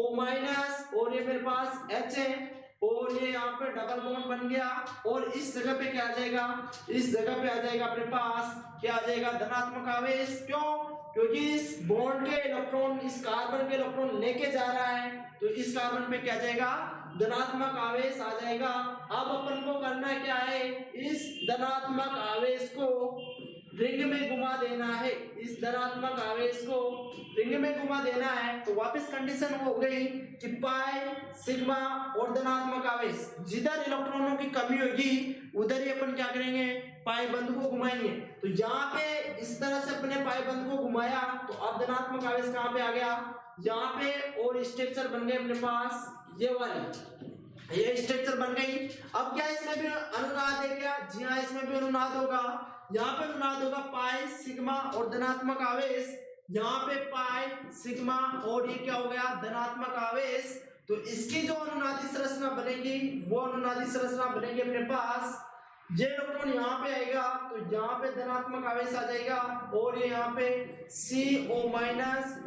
और ये मेरे पास H है और ये यहाँ पे डबल बॉन्ड बन गया, और इस जगह पे क्या आ जाएगा, इस जगह पे आ जाएगा अपने पास क्या आ जाएगा, धनात्मक आवेश। क्यों? क्योंकि इस बॉन्ड के इलेक्ट्रॉन इस कार्बन के इलेक्ट्रॉन लेके जा रहा है, तो इस कार्बन पे क्या जाएगा, धनात्मक आवेश आ जाएगा। अब अपन को करना क्या है, इस धनात्मक आवेश को रिंग में घुमा देना है, इस धनात्मक आवेश को रिंग में घुमा देना है। तो वापस कंडीशन हो गई कि पाई सिग्मा और धनात्मक आवेश, जिधर इलेक्ट्रॉनों की कमी होगी उधर ही अपन क्या करेंगे, पाई बंद को घुमाएंगे। तो यहाँ पे इस तरह से अपने पाई बंद को घुमाया, तो अब धनात्मक आवेश कहाँ पे आ गया, यहाँ पे, और स्ट्रक्चर बन गए अपने पास ये वाली, ये स्ट्रक्चर बन गई। अब क्या इसमें भी अनुनाद है क्या? जी हाँ, इसमें भी अनुनाद होगा। यहाँ पे अनुनाद होगा पाई सिग्मा और धनात्मक आवेश, यहाँ पे पाई सिग्मा और ये क्या हो गया, धनात्मक आवेश। तो इसकी जो अनुनादी संरचना बनेगी वो अनुनादी संरचना बनेगी अपने पास, ये इलेक्ट्रॉन यहाँ पे आएगा तो यहाँ पे धनात्मक आवेश आ जाएगा, और ये यहाँ पे CO-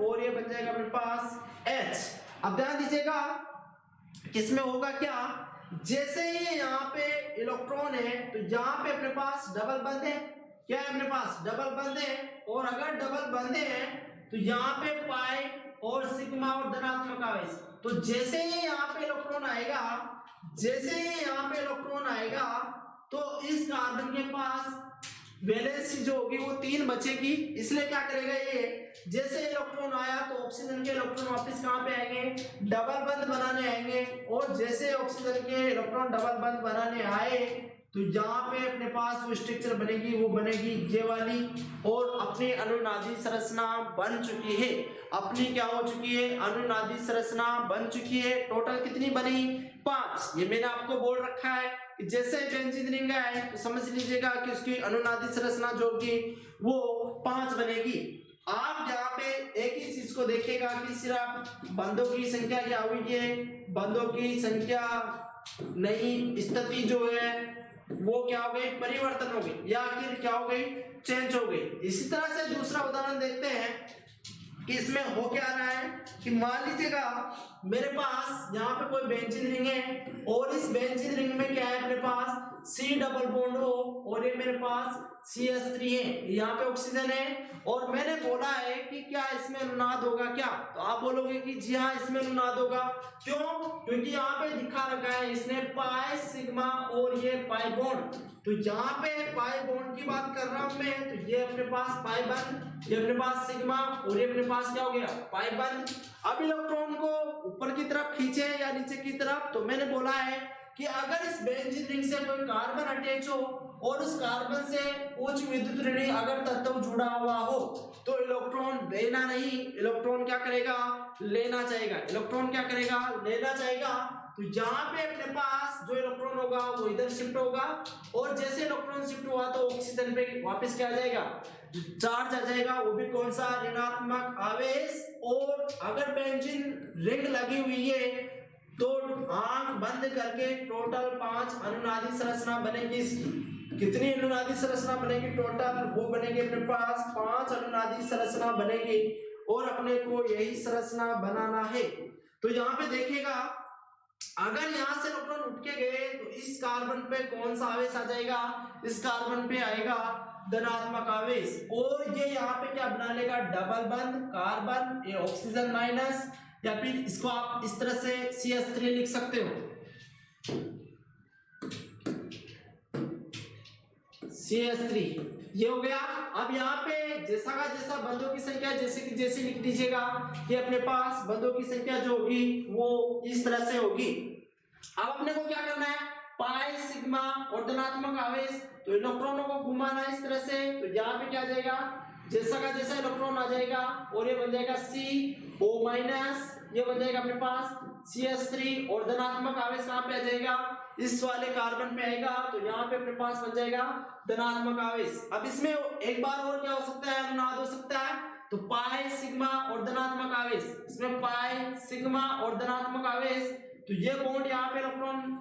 और ये बन जाएगा अपने पास H। अब ध्यान दीजिएगा किसमें होगा क्या, जैसे ही यहाँ पे इलेक्ट्रॉन है तो यहाँ पे अपने पास डबल बंद है, क्या है अपने पास डबल बंद है, और अगर डबल बंद है तो यहाँ पे पाई और सिग्मा और धनात्मक आवेश। तो जैसे ही यहाँ पे इलेक्ट्रॉन आएगा, जैसे ही यहाँ पे इलेक्ट्रॉन आएगा तो इस कार्बन के पास वैलेंसी जो होगी वो 3 बचेगी। इसलिए क्या करेगा ये, जैसे इलेक्ट्रॉन आया तो ऑक्सीजन के इलेक्ट्रॉन वापस कहाँ पे आएंगे, डबल बंद बनाने आएंगे, और जैसे ऑक्सीजन के इलेक्ट्रॉन डबल बंद बनाने आए तो यहाँ पे अपने पास जो स्ट्रक्चर बनेगी वो बनेगी ये वाली, और अपनी अनुनादी संरचना बन चुकी है, अपनी क्या हो चुकी है, अनुनादी संरचना बन चुकी है। टोटल कितनी बनी, 5। ये मैंने आपको बोल रखा है कि जैसे बेंजीन रिंग है तो समझ लीजिएगा कि उसकी अनुनादी संरचना जो होगी वो 5 बनेगी। आप यहाँ पे एक ही चीज को देखिएगा कि सिर्फ बंदों की संख्या क्या हुई है, बंदों की संख्या नई स्थिति जो है वो क्या हो गई, परिवर्तन हो गई, या आखिर क्या हो गई, चेंज हो गई। इसी तरह से दूसरा उदाहरण देखते हैं कि इसमें हो क्या रहा है कि मान लीजिएगा मेरे पास यहाँ पे कोई बेंजीन रिंग है, और इस बेंजीन रिंग में क्या है अपने पास C डबल बॉन्ड O, और ये मेरे पास CH3 है, यहाँ पे ऑक्सीजन है, और मैंने बोला है कि क्या इसमें अनुनाद होगा क्या, तो आप बोलोगे कि जी हाँ इसमें अनुनाद होगा। क्यों? क्योंकि यहाँ पे दिखा रखा है इसने पाई सिग्मा और ये पाई बॉन्ड। तो यहाँ पे पाई बॉन्ड की बात कर रहा हूं मैं, तो ये अपने पास पाई बंद, ये अपने पास सिग्मा, और ये अपने पास क्या हो गया, पाई बंद। अब इलेक्ट्रॉन को ऊपर की तरफ खींचे या नीचे की तरफ, तो मैंने बोला है कि अगर इस बेंजीन रिंग से कोई कार्बन अटैच हो और उस कार्बन से उच्च विद्युत ऋणी अगर तत्व जुड़ा हुआ हो तो इलेक्ट्रॉन देना नहीं, इलेक्ट्रॉन क्या करेगा, लेना चाहेगा, इलेक्ट्रॉन क्या करेगा, लेना चाहेगा। तो यहाँ पे अपने पास जो इलेक्ट्रॉन होगा वो इधर शिफ्ट होगा, और जैसे इलेक्ट्रॉन शिफ्ट हुआ तो ऑक्सीजन पे वापस क्या आ जाएगा, चार्ज आ जाएगा, वो भी कौन सा, ऋणात्मक आवेश। और अगर बेंजीन रिंग लगी हुई है तो आंख बंद करके टोटल 5 अनुनादी संरचना बनेगी इसकी। कितनी अनुनादी संरचना बनेगी टोटल? वो बनेगी अपने पास 5 अनुनादी संरचना बनेगी और अपने को यही संरचना बनाना है। तो यहाँ पे देखिएगा, अगर यहाँ से इलेक्ट्रॉन उठ के गए तो इस कार्बन पे कौन सा आवेश आ जाएगा? इस कार्बन पे आएगा धनात्मक आवेश, और ये यहाँ पे क्या बना लेगा? डबल बंद कार्बन, ये ऑक्सीजन माइनस, या फिर इसको आप इस तरह से CH3 लिख सकते हो, CH3 ये हो गया। अब यहाँ पे जैसा का जैसा बंधों की संख्या जैसे कि जैसे लिख दीजिएगा कि अपने पास बंधों की संख्या जो होगी वो इस तरह से होगी। अब अपने को क्या करना है? पाई सिग्मा और धनात्मक आवेश, तो इलेक्ट्रॉनों को घुमाना इस तरह से, तो यहाँ पे क्या आ जाएगा? जैसा का जैसा इलेक्ट्रॉन आ जाएगा और ये बन जाएगा CO माइनस, ये बन जाएगा अपने पास CH3, और धनात्मक आवेश कहाँ पे आ जाएगा? इस वाले कार्बन पे आएगा, तो यहाँ पे अपने पास बन जाएगा धनात्मक आवेश। अब इसमें एक बार और क्या हो सकता है? अनुनाद हो सकता है, तो पाई सिग्मा और धनात्मक आवेश, इसमें पाई सिग्मा और धनात्मक आवेश, तो ये बॉन्ड यहाँ पे इलेक्ट्रॉन,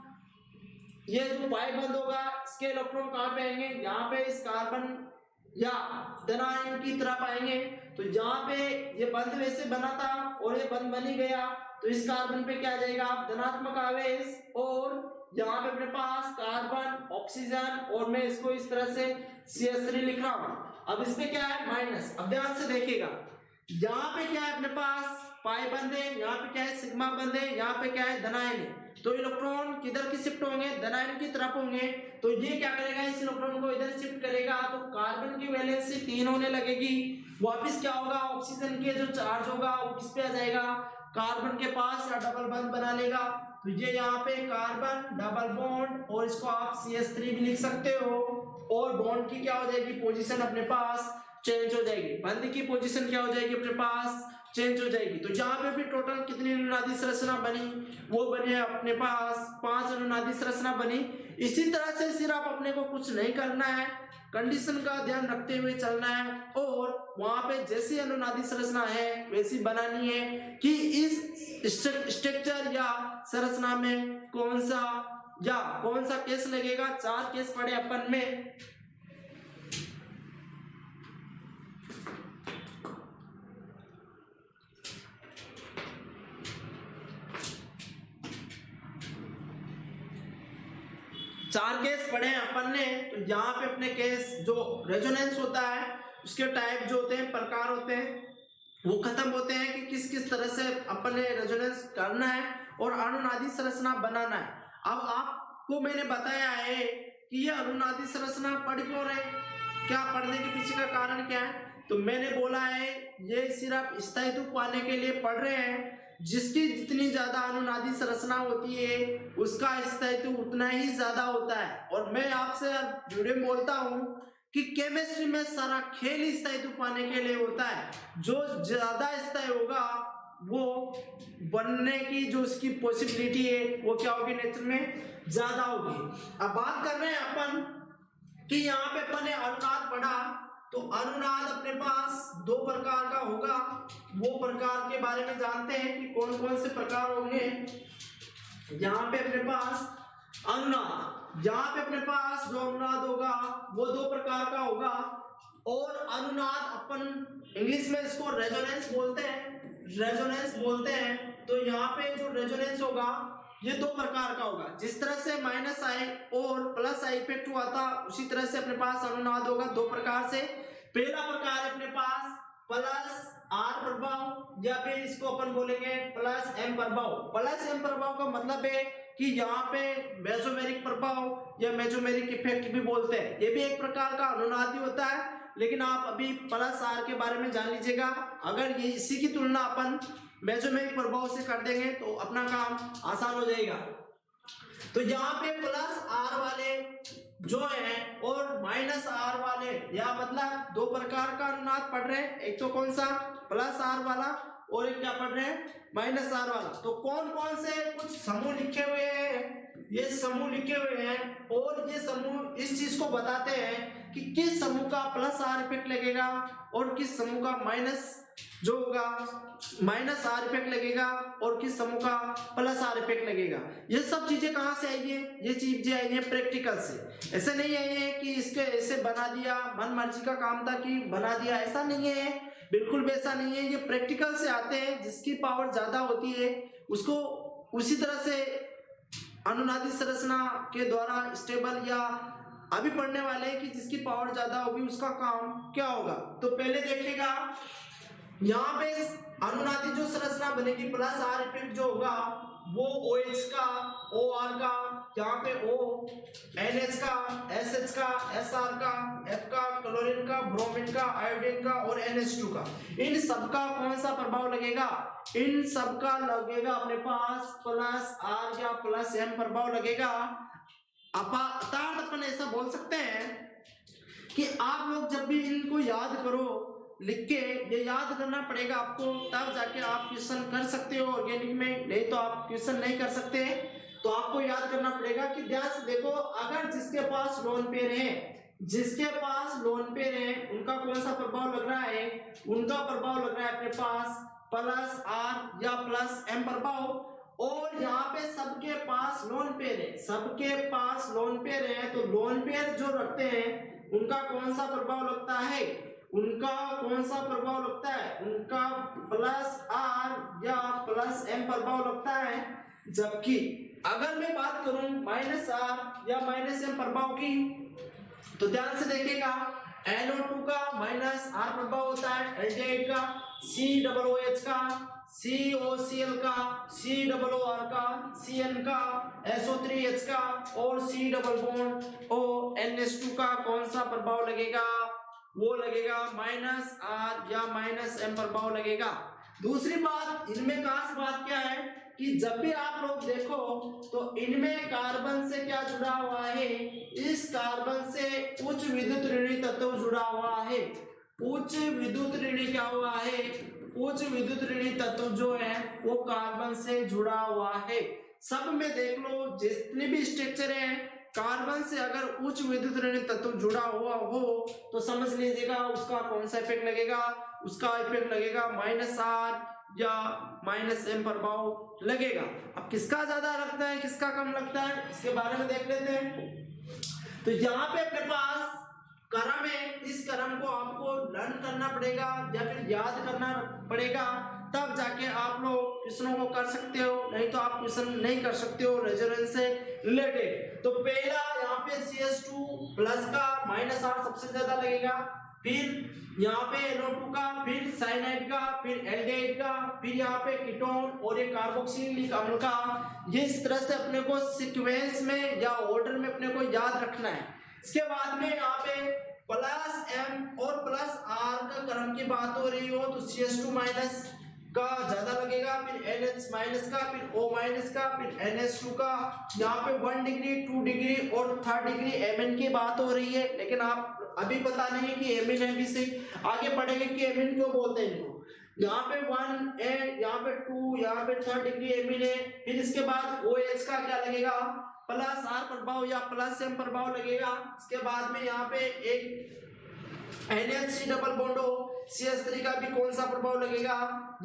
ये जो पाई बंद होगा इसके इलेक्ट्रॉन कहाँ पे आएंगे? यहाँ पे इस कार्बन या धनायन की तरफ आएंगे। तो यहाँ पे ये बंद वैसे बना था और ये बंद बन ही गया, तो इस कार्बन पे क्या आ जाएगा? धनात्मक आवेश, और यहाँ पे अपने पास कार्बन, ऑक्सीजन, और मैं इसको इस तरह से CH3 लिख रहा हूँ। अब इसमें क्या है? माइनस। अब ध्यान से देखिएगा, यहाँ पे क्या है? अपने पास पाई बंद है, यहाँ पे क्या है? सिग्मा बंद है, यहाँ पे क्या है? धनायन है। तो इलेक्ट्रॉन किधर की शिफ्ट होंगे? धनायन की तरफ होंगे। तो ये क्या करेगा? इस इलेक्ट्रॉन को इधर शिफ्ट करेगा, तो कार्बन की वैलेंसी 3 होने लगेगी। वापिस क्या होगा? ऑक्सीजन के जो चार्ज होगा वो किस पे आ जाएगा? कार्बन के पास, या डबल बंद बना लेगा। तो ये यहाँ पे कार्बन डबल बॉन्ड, और इसको आप CH3 भी लिख सकते हो, और बॉन्ड की क्या हो जाएगी? पोजीशन अपने पास चेंज हो जाएगी, बंद की पोजीशन क्या हो जाएगी? अपने पास चेंज हो जाएगी। तो यहाँ पे भी टोटल कितनी अनुनादी संरचना बनी? वो बनी है अपने पास 5 अनुनादी संरचना बनी। इसी तरह से सिर्फ अपने को कुछ नहीं करना है, कंडीशन का ध्यान रखते हुए चलना है, और वहां पे जैसी अनुनादी संरचना है वैसी बनानी है कि इस स्ट्रक्चर या संरचना में कौन सा केस लगेगा। 4 केस पड़े अपन में। चार केस पढ़े हैं अपन ने। तो यहाँ पे अपने केस जो रेजोनेंस होता है उसके टाइप जो होते हैं, प्रकार होते हैं, वो खत्म होते हैं कि किस किस तरह से अपन ने रेजोनेंस करना है और अनुनादी संरचना बनाना है। अब आपको मैंने बताया है कि ये अनुनादी संरचना पढ़ क्यों रहे, क्या पढ़ने के पीछे का कारण क्या है। तो मैंने बोला है ये सिर्फ स्थायित्व पाने के लिए पढ़ रहे हैं। जिसकी जितनी ज्यादा अनुनादी संरचना होती है उसका स्थायित्व उतना ही ज्यादा होता है। और मैं आपसे वीडियो में बोलता हूँ कि केमिस्ट्री में सारा खेल स्थायित्व पाने के लिए होता है। जो ज्यादा स्थायी होगा वो बनने की जो उसकी पॉसिबिलिटी है वो क्या होगी, नेचर में ज्यादा होगी। अब बात कर रहे हैं अपन कि यहाँ पे अपन ने अनुनाद पढ़ा, तो अनुनाद अपने पास 2 प्रकार का होगा। वो प्रकार के बारे में जानते हैं कि कौन कौन से प्रकार होंगे। यहाँ पे अपने पास अनुनाद, यहाँ पे अपने पास जो अनुनाद होगा वो 2 प्रकार का होगा। और अनुनाद अपन इंग्लिश में इसको रेजोनेंस बोलते हैं। तो यहाँ पे जो रेजोनेंस होगा ये 2 प्रकार का होगा। जिस तरह से माइनस आई और प्लस आई इफेक्ट हुआ था उसी तरह से अपने पास अनुनाद होगा 2 प्रकार से। पहला प्रकार है अपने पास प्लस आर प्रभाव, या फिर इसको अपन बोलेंगे प्लस एम प्रभाव। प्लस एम प्रभाव का मतलब है कि यहाँ पे मेसोमेरिक प्रभाव या मेसोमेरिक इफेक्ट भी बोलते हैं। ये भी एक प्रकार का अनुनाद ही होता है, लेकिन आप अभी प्लस आर के बारे में जान लीजिएगा। अगर ये इसी की तुलना अपन मेसोमेरिक प्रभाव से कर देंगे तो अपना काम आसान हो जाएगा। तो यहाँ पे प्लस आर वाले जो है और माइनस आर वाले, या मतलब 2 प्रकार का अनुनाद पढ़ रहे हैं। एक तो कौन सा, प्लस आर वाला, और एक क्या पढ़ रहे हैं, माइनस आर वाला। तो कौन कौन से कुछ समूह लिखे हुए हैं, ये समूह लिखे हुए हैं, और ये समूह इस चीज को बताते हैं कि किस समूह का प्लस आर इफेक्ट लगेगा और किस समूह का माइनस जो होगा माइनस आर इफेक्ट लगेगा और किस समूह का प्लस आर इफेक्ट लगेगा। ये सब चीजें कहाँ से आई है? ये चीजें आई है प्रैक्टिकल से। ऐसे नहीं आई है कि इसके ऐसे बना दिया, मन मर्जी का काम था कि बना दिया, ऐसा नहीं है, बिल्कुल वैसा नहीं है। ये प्रैक्टिकल से आते हैं। जिसकी पावर ज्यादा होती है उसको उसी तरह से अनुनादी संरचना के द्वारा स्टेबल, या अभी पढ़ने वाले कि जिसकी पावर ज्यादा होगी उसका काम क्या होगा। तो पहले देखिएगा यहाँ पे अनुनादी जो संरचना बनेगी प्लस आर इफेक्ट जो होगा वो OH का, OR का, यहाँ पे O, NH का, SH का, SR का, F का, क्लोरीन का, ब्रोमीन का, आयोडीन का और NH2 का, इन सबका कौन सा प्रभाव लगेगा? इन सबका लगेगा अपने पास प्लस R या प्लस M प्रभाव लगेगा। अर्थात अपन ऐसा बोल सकते हैं कि आप लोग जब भी इनको याद करो, लिख के ये याद करना पड़ेगा आपको, तब जाके आप क्वेश्चन कर सकते हो ऑर्गेनिक में, नहीं तो आप क्वेश्चन नहीं कर सकते। तो आपको याद करना पड़ेगा कि ध्यान से देखो, अगर जिसके पास लोन पेयर है, जिसके पास लोन पेयर है उनका कौन सा प्रभाव लग रहा है? उनका प्रभाव लग रहा है अपने पास प्लस आर या प्लस एम प्रभाव। और यहाँ पे सबके पास लोन पेयर है, सबके पास लोन पेयर है, तो लोन पेयर जो रखते हैं उनका कौन सा प्रभाव लगता है? उनका कौन सा प्रभाव लगता है? उनका प्लस आर या प्लस एम प्रभाव लगता है। जबकि अगर मैं बात करूं माइनस आर या माइनस एम प्रभाव की, तो ध्यान से देखिएगा NO2 का माइनस आर प्रभाव होता है, एल्डिहाइड का COOH का, COCl का, COOR का, CN का, SO3H का और C डबल बॉन्ड ONH2 का कौन सा प्रभाव लगेगा? वो लगेगा माइनस आर या माइनस एम प्रभाव लगेगा। दूसरी बात, इनमें खास बात क्या है कि जब भी आप लोग देखो तो इनमें कार्बन से क्या जुड़ा हुआ है? इस कार्बन से उच्च विद्युत ऋणी तत्व जुड़ा हुआ है। उच्च विद्युत ऋणी क्या हुआ है? उच्च विद्युत ऋणी तत्व जो है वो कार्बन से जुड़ा हुआ है। सब में देख लो जितने भी स्ट्रक्चर है, कार्बन से अगर उच्च विद्युत ऋणी तत्व जुड़ा हुआ हो तो समझ लीजिएगा उसका कौन सा इफेक्ट लगेगा? उसका इफेक्ट लगेगा माइनस आर या माइनस एम प्रभाव लगेगा। अब किसका ज्यादा लगता है, किसका कम लगता है, इसके बारे में देख लेते हैं। तो यहाँ पे अपने पास क्रम है, इस क्रम को आपको लर्न करना पड़ेगा या फिर याद करना पड़ेगा, तब जाके आप लोग क्वेश्चनों को कर सकते हो, नहीं तो आप क्वेश्चन नहीं कर सकते हो रेजोनेंस से रिलेटेड। तो पहला यहाँ पे CH2 प्लस का माइनस आर सबसे ज्यादा लगेगा, फिर यहाँ पे NO2 का, फिर साइनाइड का, फिर एल्डिहाइड का, फिर यहाँ पे कीटोन और ये कार्बोक्सिलिक अम्ल का। ये इस तरह से अपने को सीक्वेंस में या ऑर्डर में अपने को याद रखना है। इसके बाद में यहाँ पे प्लस एम और प्लस आर का क्रम की बात हो रही हो तो CH2 माइनस का ज्यादा लगेगा, फिर NH माइनस का, फिर O माइनस का, फिर NH2 का। यहाँ पे 1 डिग्री 2 डिग्री और 3 डिग्री Mn की बात हो रही है, लेकिन आप अभी पता नहीं कि Mn है, भी से आगे पढ़ेंगे कि Mn क्यों बोलते हैं इनको। यहाँ पे 1 है, यहाँ पे 2, यहाँ पे 3 डिग्री Mn है। फिर इसके बाद OH का क्या लगेगा? प्लस आर प्रभाव या प्लस एम प्रभाव लगेगा। इसके बाद में यहाँ पे एक NH3 डबल बॉन्ड हो, CH3 का भी कौन सा प्रभाव लगेगा?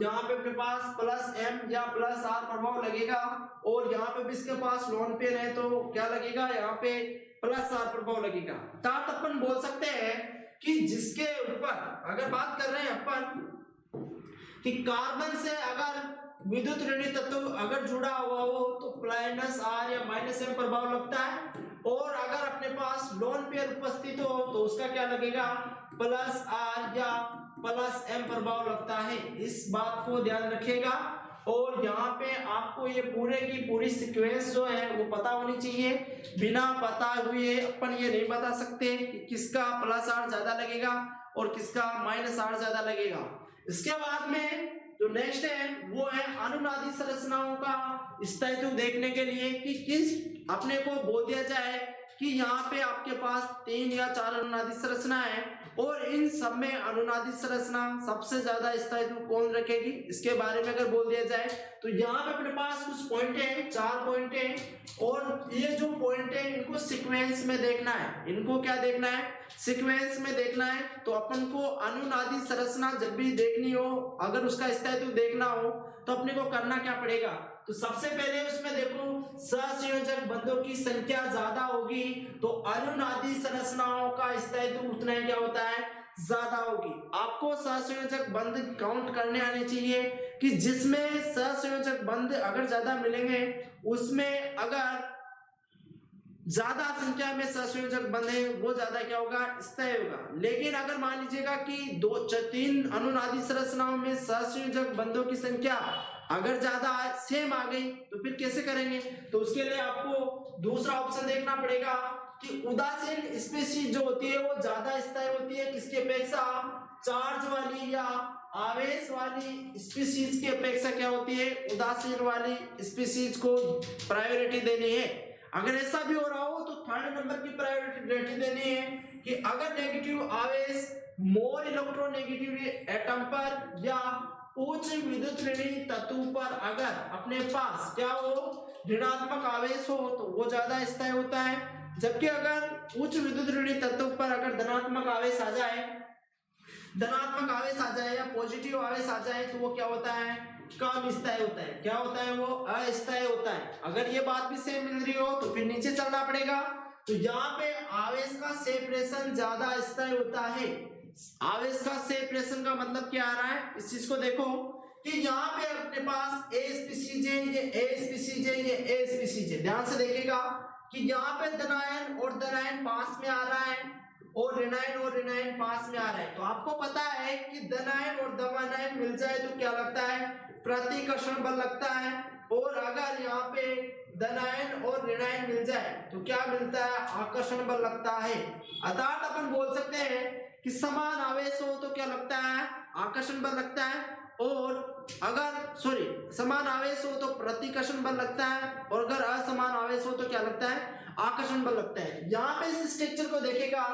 यहाँ पे अपने पास प्लस एम या प्लस आर प्रभाव लगेगा। और यहाँ पे भी इसके पास लोन पेयर है तो क्या लगेगा? यहाँ पे प्लस आर प्रभाव लगेगा। तात अपन बोल सकते हैं कि जिसके ऊपर अगर बात कर रहे हैं अपन कि कार्बन से अगर विद्युत ऋणी तत्व अगर जुड़ा हुआ हो तो माइनस आर या माइनस एम प्रभाव लगता है, और अगर अपने पास लोन पेयर उपस्थित हो तो उसका क्या लगेगा? प्लस आर या प्लस एम प्रभाव लगता है। इस बात को ध्यान रखिएगा। और यहाँ पे आपको ये पूरे की पूरी सीक्वेंस जो है वो पता होनी चाहिए। बिना पता हुए अपन ये नहीं बता सकते कि किसका प्लस आर ज्यादा लगेगा और किसका माइनस आर ज्यादा लगेगा। इसके बाद में जो नेक्स्ट है वो है अनुनादी संरचनाओं का स्थायित्व देखने के लिए कि किस अपने को बोल दिया जाए कि यहाँ पे आपके पास 3 या 4 अनुनादी संरचना है और इन सब में अनुनादी संरचना सबसे ज्यादा स्थायित्व कौन रखेगी, इसके बारे में अगर बोल दिया जाए तो यहाँ पे अपने पास कुछ पॉइंट है, 4 पॉइंट है, और ये जो पॉइंट है इनको सीक्वेंस में देखना है। इनको क्या देखना है, सीक्वेंस में देखना है। तो अपन को अनुनादी संरचना जब भी देखनी हो, अगर उसका स्थायित्व देखना हो तो अपने को करना क्या पड़ेगा, तो सबसे पहले उसमें देखो सहसंयोजक बंधों की संख्या ज्यादा होगी तो अनुनादी संरचनाओं का स्थायित्व उतना ही क्या होता है, ज्यादा होगी। आपको सहसंयोजक बंध काउंट करने आने चाहिए कि जिसमें सहसंयोजक बंध अगर ज्यादा मिलेंगे उसमें अगर ज्यादा संख्या में सहसंयोजक बंध है वो ज्यादा क्या होगा, स्थायी होगा। लेकिन अगर मान लीजिएगा कि 2-3 अनुनादी संरचनाओं में सहसंयोजक बंधों की संख्या अगर ज्यादा सेम आ गई तो फिर कैसे करेंगे, तो उसके लिए आपको दूसरा ऑप्शन देखना पड़ेगा कि उदासीन स्पीशीज जो होती है वो ज्यादा स्थायी होती है किसकी अपेक्षा, चार्ज वाली या आवेश वाली स्पीशीज की अपेक्षा क्या होती है, उदासीन वाली स्पीशीज को प्रायोरिटी देनी है। अगर ऐसा भी हो रहा हो तो थर्ड नंबर की प्रायोरिटी देनी है कि अगर नेगेटिव आवेश मोर इलेक्ट्रोनेगेटिव एटम पर या उच्च विद्युत ऋणी तत्व पर अगर अपने पास क्या हो, ऋणात्मक आवेश हो तो वो ज्यादा स्थायी होता है, जबकि अगर उच्च विद्युत ऋणी तत्व पर अगर धनात्मक आवेश आ जाए या पॉजिटिव आवेश आ जाए तो वो क्या होता है, कम स्थायी होता है। क्या होता है, वो अस्थायी होता है। अगर ये बात भी सेम मिल रही हो तो फिर नीचे चलना पड़ेगा। तो यहाँ पे आवेश का सेपरेशन ज्यादा स्थायी होता है। आवेश का सेपरेशन का मतलब क्या आ रहा है, इस चीज को देखो कि यहाँ पे अपने पास ए स्पीशीज है, ये ए स्पीशीज है, ये ए स्पीशीज है। ध्यान से देखिएगा कि यहाँ पे धनायन और धनायन पास में आ रहा है और ऋणायन पास में आ रहा है। तो आपको पता है कि धनायन और धनायन मिल जाए तो क्या लगता है, प्रतिकर्षण बल लगता है। और अगर यहाँ पे धनायन और ऋणायन मिल जाए तो क्या मिलता है, आकर्षण बल लगता है। अर्थात अपन बोल सकते हैं कि समान आवेश हो तो क्या लगता है, आकर्षण बल लगता है, और अगर समान आवेश हो तो प्रतिकर्षण बल लगता है, और अगर असमान आवेश हो तो क्या लगता है, आकर्षण बल लगता है। यहाँ पे इस स्ट्रक्चर को देखेगा,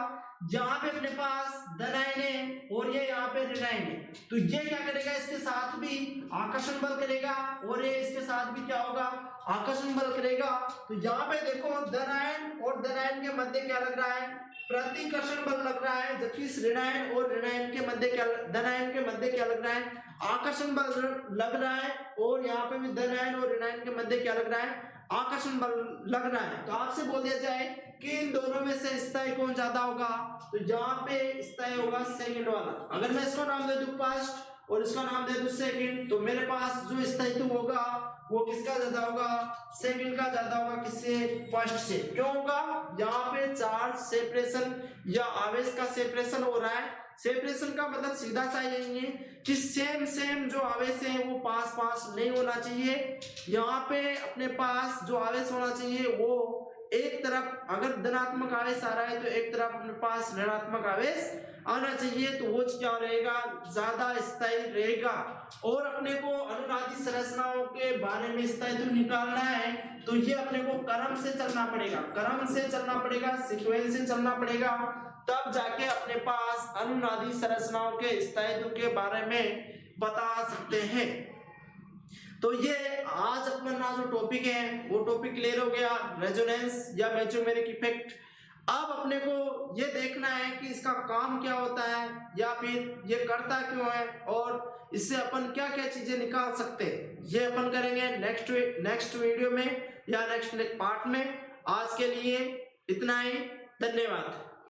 यहाँ पे अपने पास धनायन है और ये यहाँ पे ऋणायन है, तो ये क्या करेगा, इसके साथ भी आकर्षण बल करेगा और ये इसके साथ भी क्या होगा, आकर्षण बल करेगा। तो यहाँ पे देखो धनायन और धनायन के मध्य क्या लग रहा है, प्रतिकर्षण बल लग रहा है, जबकि इस ऋणायन और ऋणायन के मध्य क्या, धनायन के मध्य क्या लग रहा है, आकर्षण बल लग रहा है। और यहाँ पे भी धनायन और ऋणायन के मध्य क्या लग रहा है, आकर्षण बल लग रहा है। तो आपसे बोल दिया जाए कि इन दोनों में से स्थायी कौन ज्यादा होगा, तो यहाँ पे स्थायी होगा सेकंड वाला। अगर मैं इसको नाम दे दूं फर्स्ट और इसका नाम दे दूं सेकंड, तो मेरे पास जो स्थायित्व होगा वो किसका ज्यादा होगा, सेकंड का ज्यादा होगा, किससे, फर्स्ट से। क्यों होगा, यहाँ पे चार्ज सेपरेशन या आवेश का सेपरेशन हो रहा है। सेपरेशन का मतलब सीधा सा यही है कि सेम जो आवेश है वो पास नहीं होना चाहिए। यहाँ पे अपने पास जो आवेश होना चाहिए वो एक तरफ अगर धनात्मक आवेश आ रहा है तो एक तरफ अपने पास ऋणात्मक आवेश आना चाहिए, तो वो क्या रहेगा, ज्यादा स्थायी रहेगा। और अपने को अनुनादी संरचनाओं के बारे में स्थायित्व निकालना है तो ये अपने को क्रम से चलना पड़ेगा, सीक्वेंस से चलना पड़ेगा, तब जाके अपने पास अनुनादी संरचनाओं के स्थायित्व के बारे में बता सकते हैं। तो ये आज अपना जो टॉपिक है वो टॉपिक क्लियर हो गया, रेजोनेंस या मेसोमेरिक इफेक्ट। अब अपने को ये देखना है कि इसका काम क्या होता है या फिर ये करता क्यों है और इससे अपन क्या क्या चीजें निकाल सकते हैं, ये अपन करेंगे नेक्स्ट वीडियो में या नेक्स्ट पार्ट में। आज के लिए इतना ही, धन्यवाद।